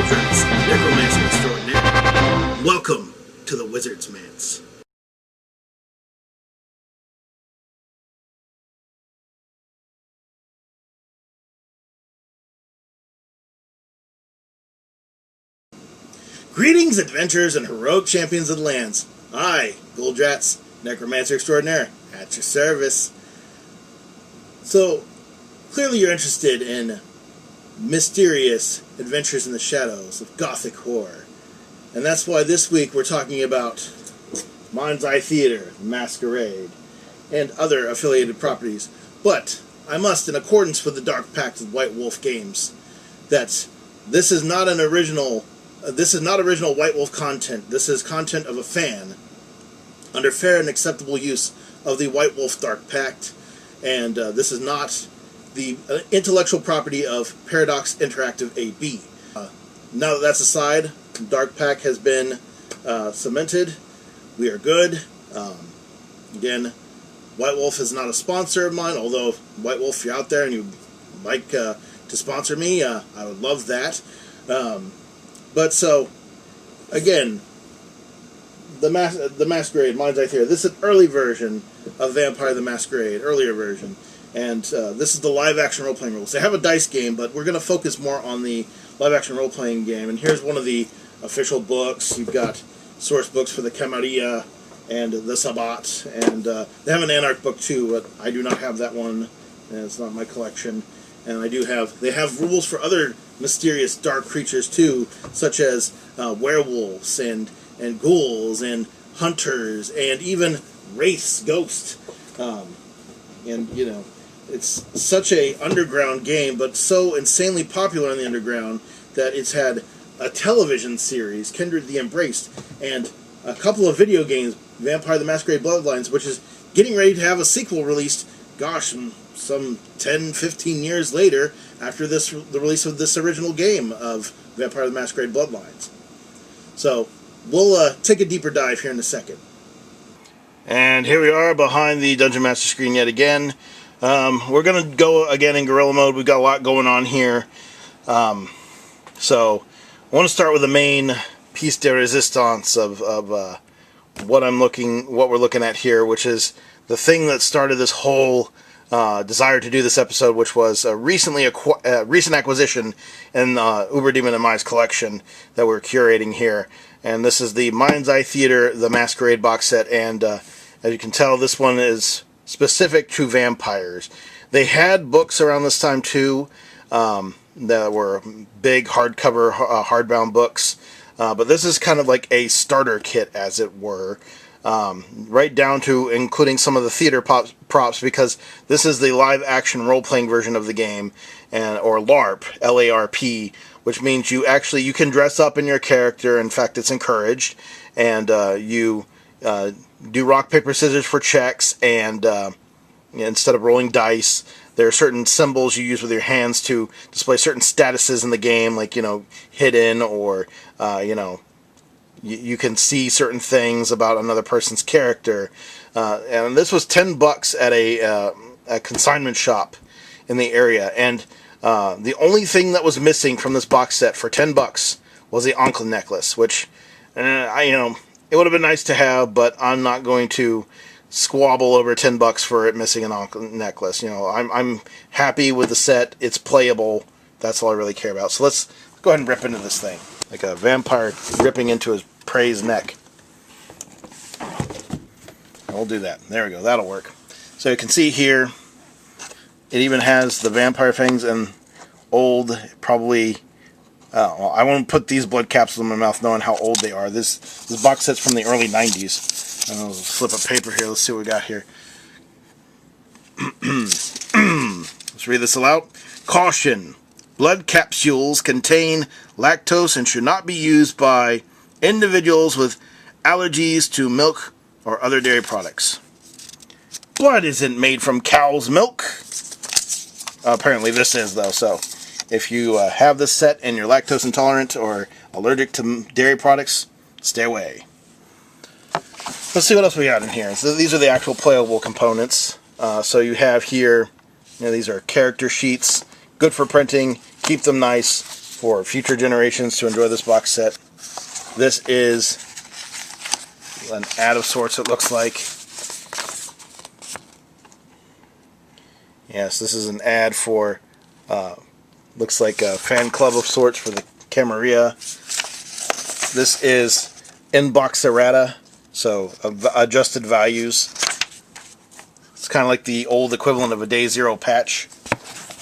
Wizards, Necromancer Extraordinaire. Welcome to the Wizard Manse. Greetings, adventurers and heroic champions of the lands. I, Goldrats, Necromancer Extraordinaire, at your service. So, clearly you're interested in mysterious adventures in the shadows of gothic horror. And that's why this week we're talking about Mind's Eye Theater, Masquarade, and other affiliated properties. But I must, in accordance with the Dark Pact of White Wolf Games, that this is not original White Wolf content. This is content of a fan under fair and acceptable use of the White Wolf Dark Pact, and this is not the intellectual property of Paradox Interactive AB. Now that that's aside, Dark Pact has been cemented. We are good. Again, White Wolf is not a sponsor of mine, although White Wolf, if you're out there and you'd like to sponsor me, I would love that. But so, again, the Masquerade, Mind's Eye Theater, this is an early version of Vampire the Masquerade, earlier version. And this is the live-action role-playing rules. They have a dice game, but we're going to focus more on the live-action role-playing game. And here's one of the official books. You've got source books for the Camarilla and the Sabbat. And they have an Anarch book, too, but I do not have that one. And it's not in my collection. And they have rules for other mysterious dark creatures, too, such as werewolves and ghouls and hunters and even wraiths, ghosts. And, you know, it's such a underground game, but so insanely popular in the underground that it's had a television series, Kindred the Embraced, and a couple of video games, Vampire the Masquerade Bloodlines, which is getting ready to have a sequel released, gosh, some 10, 15 years later after the release of this original game of Vampire the Masquerade Bloodlines. So, we'll take a deeper dive here in a second. And here we are behind the Dungeon Master screen yet again. We're going to go again in guerrilla mode. We've got a lot going on here. So I want to start with the main piece de resistance of what we're looking at here, which is the thing that started this whole desire to do this episode, which was a recent acquisition in Uberdemon and Mine's collection that we're curating here. And this is the Mind's Eye Theater, the Masquerade box set, and as you can tell, this one is specific to vampires. They had books around this time too, that were big hardcover, hardbound books, but this is kind of like a starter kit, as it were, right down to including some of the theater props, because this is the live-action role-playing version of the game, or LARP, L-A-R-P, which means you can dress up in your character. In fact, it's encouraged, and you do rock, paper, scissors for checks, and instead of rolling dice, there are certain symbols you use with your hands to display certain statuses in the game, like, hidden, or, you can see certain things about another person's character. And this was $10 at a consignment shop in the area, and the only thing that was missing from this box set for $10 was the anklet necklace, which, it would have been nice to have, but I'm not going to squabble over $10 for it missing an anklet necklace. I'm happy with the set. It's playable. That's all I really care about. So let's go ahead and rip into this thing, like a vampire ripping into his prey's neck. We'll do that. There we go. That'll work. So you can see here, it even has the vampire fangs and old, probably. I won't put these blood capsules in my mouth knowing how old they are. This box set's from the early 90s. I'll flip a paper here. Let's see what we got here. Let's read this aloud. Caution. Blood capsules contain lactose and should not be used by individuals with allergies to milk or other dairy products. Blood isn't made from cow's milk. Apparently this is, though, so if you have this set and you're lactose intolerant or allergic to dairy products, stay away. Let's see what else we got in here. So these are the actual playable components. So you have here, these are character sheets, good for printing, keep them nice. for future generations to enjoy this box set. This is an ad of sorts, it looks like. Yes, this is an ad for, looks like a fan club of sorts for the Camarilla. This is in-box errata, so adjusted values. It's kind of like the old equivalent of a Day Zero patch.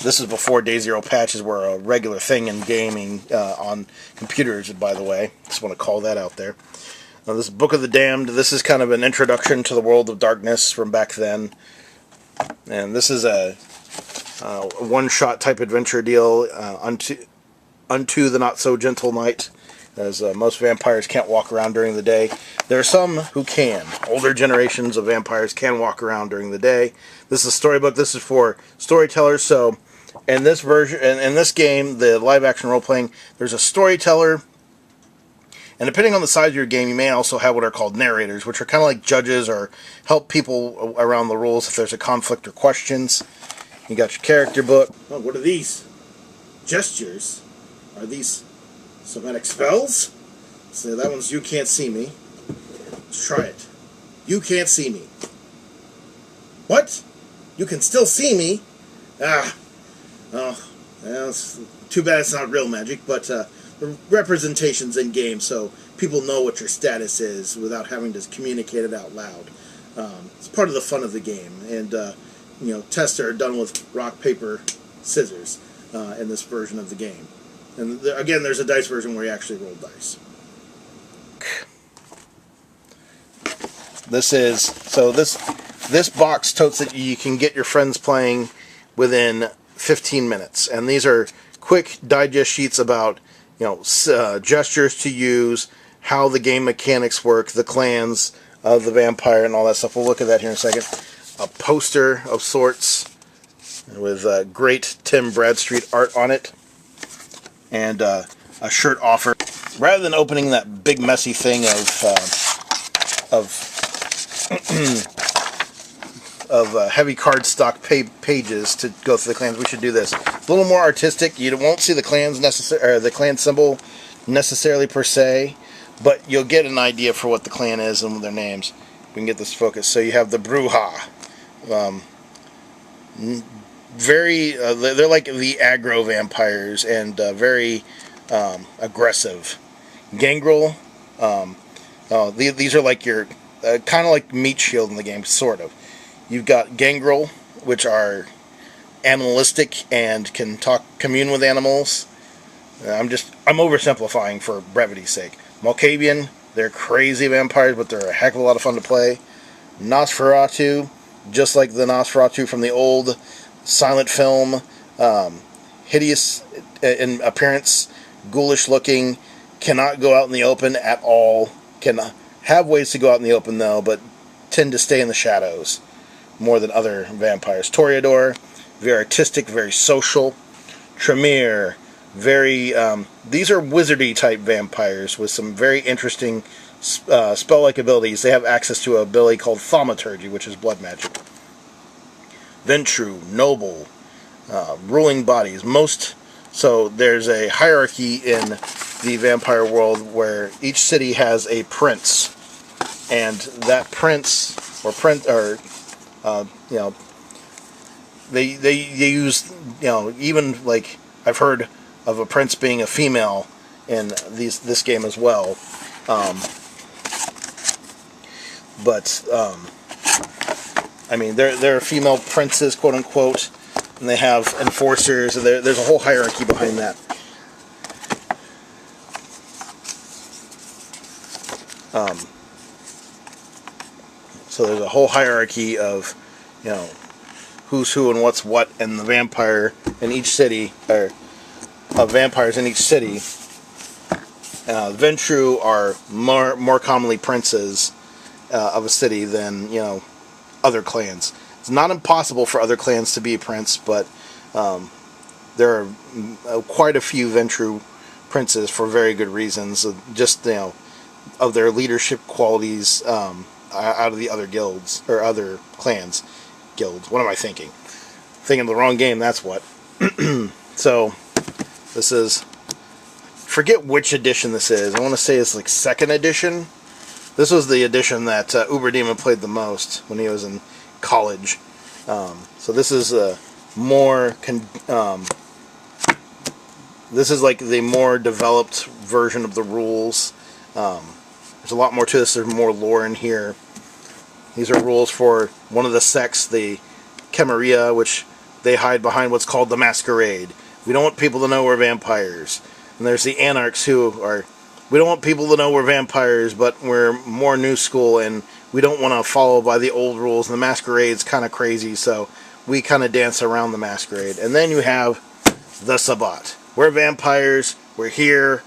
This is before Day Zero patches were a regular thing in gaming on computers, by the way. Just want to call that out there. This Book of the Damned, this is kind of an introduction to the world of darkness from back then. And this is a one-shot type adventure deal, Unto the Not So Gentle Night, as most vampires can't walk around during the day. There are some who can. Older generations of vampires can walk around during the day. This is a storybook. This is for storytellers. So in this version, in this game, the live-action role-playing, there's a storyteller. And depending on the size of your game, you may also have what are called narrators, which are kind of like judges or help people around the rules if there's a conflict or questions. You got your character book. Oh, what are these? Gestures? Are these somatic spells? So that one's You Can't See Me. Let's try it. You can't see me. What? You can still see me? Ah. Oh. Well, it's too bad it's not real magic, but the representation's in game, so people know what your status is without having to communicate it out loud. It's part of the fun of the game, and tests are done with rock, paper, scissors in this version of the game. And again, there's a dice version where you actually roll dice. This box totes that you can get your friends playing within 15 minutes, and these are quick digest sheets about gestures to use, how the game mechanics work, the clans of the vampire, and all that stuff. We'll look at that here in a second. A poster of sorts with great Tim Bradstreet art on it, and a shirt offer. Rather than opening that big messy thing of heavy cardstock pages to go through the clans, we should do this. It's a little more artistic. You won't see the clans the clan symbol necessarily per se, but you'll get an idea for what the clan is and their names. We can get this focused. So you have the Bruja. They're like the aggro vampires and very aggressive. Gangrel. These are like your kind of like Meat Shield in the game, sort of. You've got Gangrel, which are animalistic and can commune with animals. I'm oversimplifying for brevity's sake. Malkavian, they're crazy vampires, but they're a heck of a lot of fun to play. Nosferatu, just like the Nosferatu from the old silent film, hideous in appearance, ghoulish looking, cannot go out in the open at all. Can have ways to go out in the open though, but tend to stay in the shadows more than other vampires. Toreador, very artistic, very social. Tremere, very these are wizardy type vampires with some very interesting spell-like abilities. They have access to an ability called thaumaturgy, which is blood magic. Ventru, noble, ruling bodies. So there's a hierarchy in the vampire world where each city has a prince, and that prince they use even like I've heard of a prince being a female in this game as well. There are female princes, quote unquote, and they have enforcers, and there's a whole hierarchy behind that. So there's a whole hierarchy of, who's who and what's what, and the vampire in each city, or vampires in each city. Ventru are more commonly princes of a city than other clans. It's not impossible for other clans to be a prince, but there are quite a few Ventru princes for very good reasons. Just of their leadership qualities out of the other guilds or other clans. Guilds. What am I thinking? Thinking of the wrong game. That's what. So this is forget which edition this is. I want to say it's like 2nd edition. This was the edition that Uberdemon played the most when he was in college. So this is more... this is like the more developed version of the rules. There's a lot more to this. There's more lore in here. These are rules for one of the sects, the Camarilla, which they hide behind what's called the Masquarade. We don't want people to know we're vampires. And there's the Anarchs, who are... We don't want people to know we're vampires, but we're more new school, and we don't want to follow by the old rules. And the Masquerade's kind of crazy, so we kind of dance around the Masquerade. And then you have the Sabbat. We're vampires. We're here.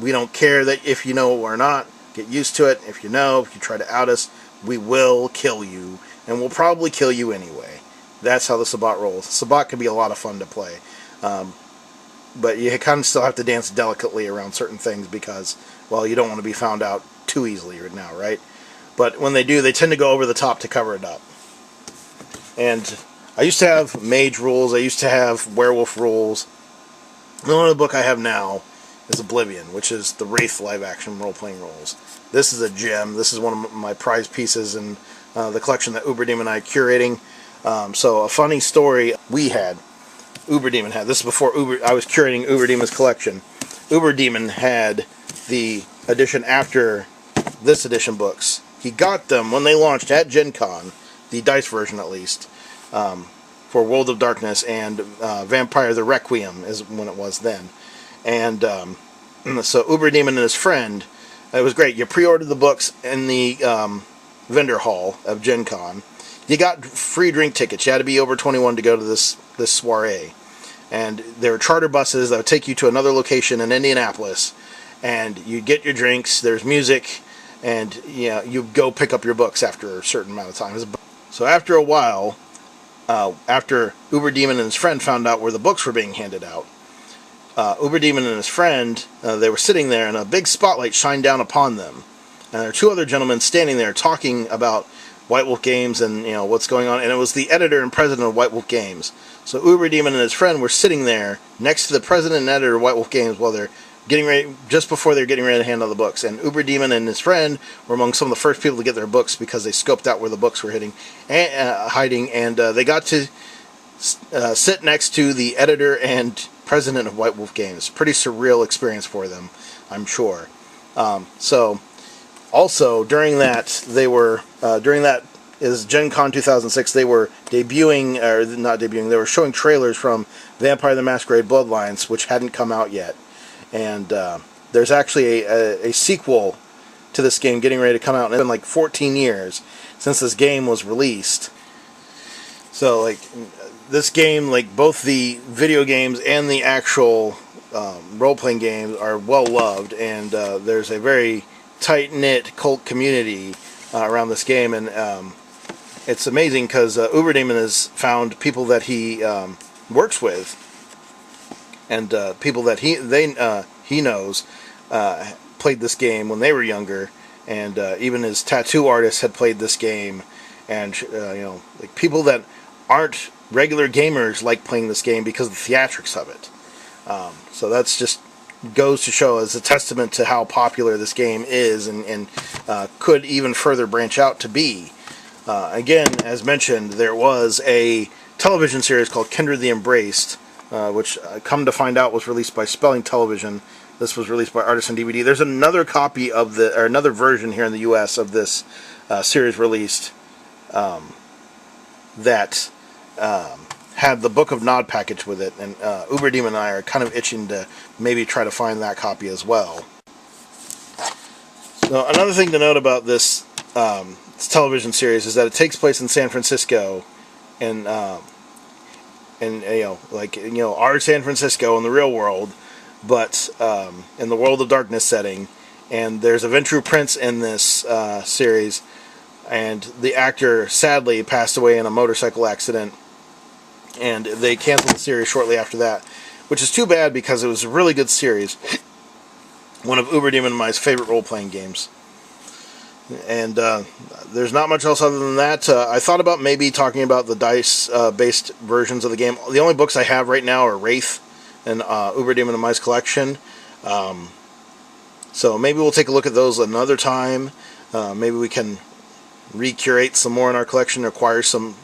We don't care that if you know or not. Get used to it. If you know, if you try to out us, we will kill you. And we'll probably kill you anyway. That's how the Sabbat rolls. Sabbat can be a lot of fun to play. But you kind of still have to dance delicately around certain things because, well, you don't want to be found out too easily right now, right? But when they do, they tend to go over the top to cover it up. And I used to have mage rules. I used to have werewolf rules. The only book I have now is Oblivion, which is the Wraith live-action role-playing rules. This is a gem. This is one of my prized pieces in the collection that Uberdemon and I are curating. So a funny story we had, Uberdemon had, this is before I was curating Uberdemon's collection. Uberdemon had the edition after this edition books. He got them when they launched at Gen Con, the dice version at least, for World of Darkness and Vampire the Requiem is when it was then. And so Uberdemon and his friend, it was great. You pre-ordered the books in the vendor hall of Gen Con. You got free drink tickets. You had to be over 21 to go to this soiree. And there were charter buses that would take you to another location in Indianapolis. And you get your drinks, there's music, and you go pick up your books after a certain amount of time. So after a while, after Uberdemon and his friend found out where the books were being handed out, Uberdemon and his friend, they were sitting there, and a big spotlight shined down upon them. And there were two other gentlemen standing there talking about White Wolf Games and what's going on. And it was the editor and president of White Wolf Games. So Uberdemon and his friend were sitting there next to the president and editor of White Wolf Games while they're getting ready, just before they're getting ready to hand out the books. And Uberdemon and his friend were among some of the first people to get their books because they scoped out where the books were hiding, and they got to sit next to the editor and president of White Wolf Games. Pretty surreal experience for them, I'm sure. So, also during that, is Gen Con 2006. They were debuting, or not debuting. They were showing trailers from Vampire the Masquerade Bloodlines, which hadn't come out yet. And there's actually a sequel to this game getting ready to come out. And it's been like 14 years since this game was released. So, like, this game, like both the video games and the actual role-playing games, are well loved, and there's a very tight-knit cult community around this game, and it's amazing because Uberdemon has found people that he works with, and people that he knows played this game when they were younger, and even his tattoo artist had played this game, and like people that aren't regular gamers like playing this game because of the theatrics of it. So that's just goes to show as a testament to how popular this game is, and could even further branch out to be. Again, as mentioned, there was a television series called Kindred the Embraced, which come to find out was released by Spelling Television. This was released by Artisan DVD. There's another copy of another version here in the U.S. of this series released that had the Book of Nod package with it, and Uberdemon and I are kind of itching to maybe try to find that copy as well. So another thing to note about this television series is that it takes place in San Francisco, and our San Francisco in the real world, but in the World of Darkness setting. And there's a Ventrue Prince in this series, and the actor sadly passed away in a motorcycle accident, and they canceled the series shortly after that, which is too bad because it was a really good series. One of Uberdemon and my favorite role-playing games. And there's not much else other than that. I thought about maybe talking about the dice-based versions of the game. The only books I have right now are Wraith and Uberdemon and Mice collection. So maybe we'll take a look at those another time. Maybe we can recurate some more in our collection, acquire some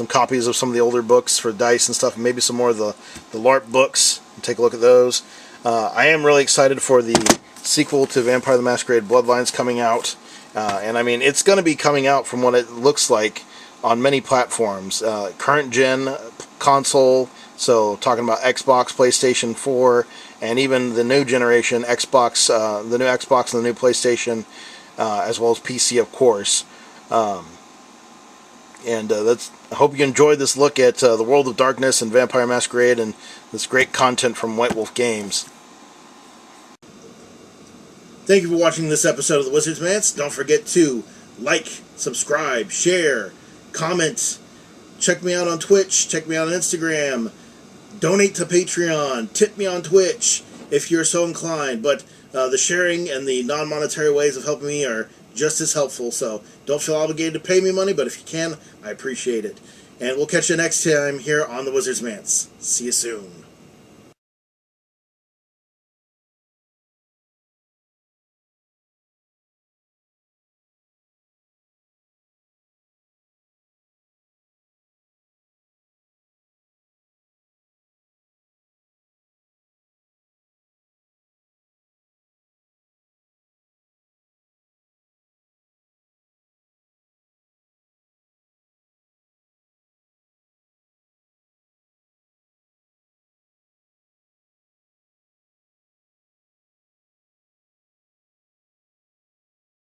copies of some of the older books for dice and stuff, and maybe some more of the LARP books, and take a look at those. I am really excited for the sequel to Vampire the Masquerade Bloodlines coming out. And I mean, it's going to be coming out from what it looks like on many platforms. Current gen console, so talking about Xbox, PlayStation 4, and even the new generation Xbox, the new Xbox and the new PlayStation, as well as PC, of course. I hope you enjoyed this look at the World of Darkness and Vampire Masquerade and this great content from White Wolf Games. Thank you for watching this episode of the Wizard Manse. Don't forget to like, subscribe, share, comment. Check me out on Twitch. Check me out on Instagram. Donate to Patreon. Tip me on Twitch if you're so inclined. But the sharing and the non-monetary ways of helping me are just as helpful. So don't feel obligated to pay me money, but if you can, I appreciate it. And we'll catch you next time here on the Wizard's Manse. See you soon.